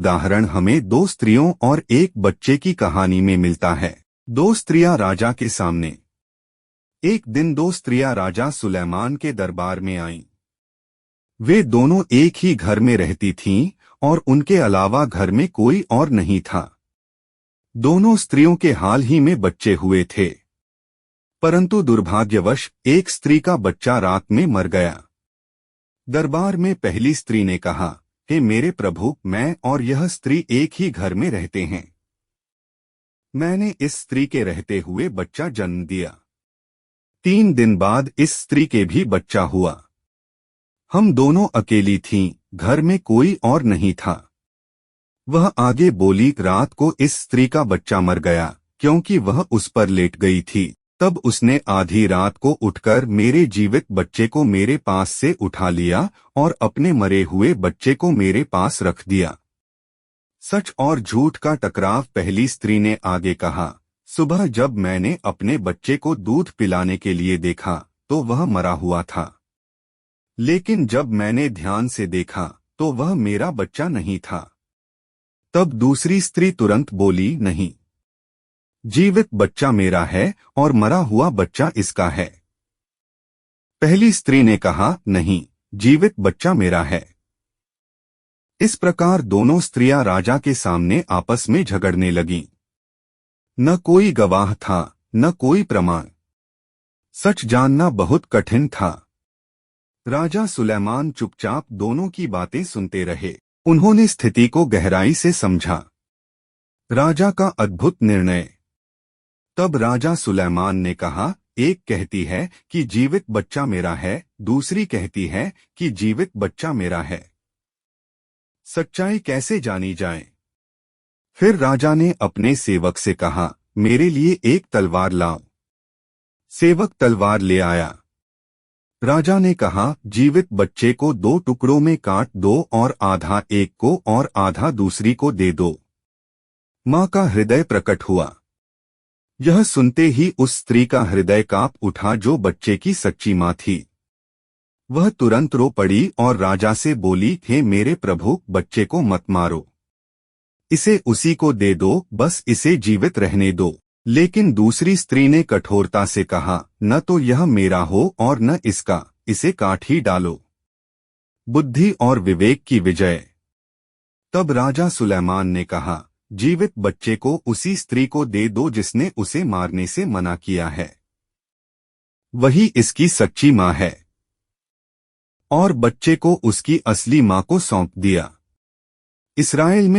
उदाहरण हमें दो स्त्रियों और एक बच्चे की कहानी में मिलता है। दो स्त्रियां राजा के सामने। एक दिन दो स्त्रियां राजा सुलेमान के दरबार में आईं। वे दोनों एक ही घर में रहती थीं और उनके अलावा घर में कोई और नहीं था। दोनों स्त्रियों के हाल ही में बच्चे हुए थे, परंतु दुर्भाग्यवश एक स्त्री का बच्चा रात में मर गया। दरबार में पहली स्त्री ने कहा, हे मेरे प्रभु, मैं और यह स्त्री एक ही घर में रहते हैं। मैंने इस स्त्री के रहते हुए बच्चा जन्म दिया। 3 दिन बाद इस स्त्री के भी बच्चा हुआ। हम दोनों अकेली थीं, घर में कोई और नहीं था। वह आगे बोली, रात को इस स्त्री का बच्चा मर गया क्योंकि वह उस पर लेट गई थी। तब उसने आधी रात को उठकर मेरे जीवित बच्चे को मेरे पास से उठा लिया और अपने मरे हुए बच्चे को मेरे पास रख दिया। सच और झूठ का टकराव। पहली स्त्री ने आगे कहा, सुबह जब मैंने अपने बच्चे को दूध पिलाने के लिए देखा तो वह मरा हुआ था, लेकिन जब मैंने ध्यान से देखा तो वह मेरा बच्चा नहीं था। तब दूसरी स्त्री तुरंत बोली, नहीं, जीवित बच्चा मेरा है और मरा हुआ बच्चा इसका है। पहली स्त्री ने कहा, नहीं, जीवित बच्चा मेरा है। इस प्रकार दोनों स्त्रियां राजा के सामने आपस में झगड़ने लगीं। न कोई गवाह था, न कोई प्रमाण। सच जानना बहुत कठिन था। राजा सुलेमान चुपचाप दोनों की बातें सुनते रहे। उन्होंने स्थिति को गहराई से समझा। राजा का अद्भुत निर्णय। तब राजा सुलेमान ने कहा, एक कहती है कि जीवित बच्चा मेरा है, दूसरी कहती है कि जीवित बच्चा मेरा है। सच्चाई कैसे जानी जाए? फिर राजा ने अपने सेवक से कहा, मेरे लिए एक तलवार लाओ। सेवक तलवार ले आया। राजा ने कहा, जीवित बच्चे को 2 टुकड़ों में काट दो और आधा एक को और आधा दूसरी को दे दो। मां का हृदय प्रकट हुआ। यह सुनते ही उस स्त्री का हृदय कांप उठा जो बच्चे की सच्ची मां थी। वह तुरंत रो पड़ी और राजा से बोली, हे मेरे प्रभु, बच्चे को मत मारो, इसे उसी को दे दो, बस इसे जीवित रहने दो। लेकिन दूसरी स्त्री ने कठोरता से कहा, न तो यह मेरा हो और न इसका, इसे काट ही डालो। बुद्धि और विवेक की विजय। तब राजा सुलेमान ने कहा, जीवित बच्चे को उसी स्त्री को दे दो जिसने उसे मारने से मना किया है। वही इसकी सच्ची मां है। और बच्चे को उसकी असली मां को सौंप दिया। इस्राएल में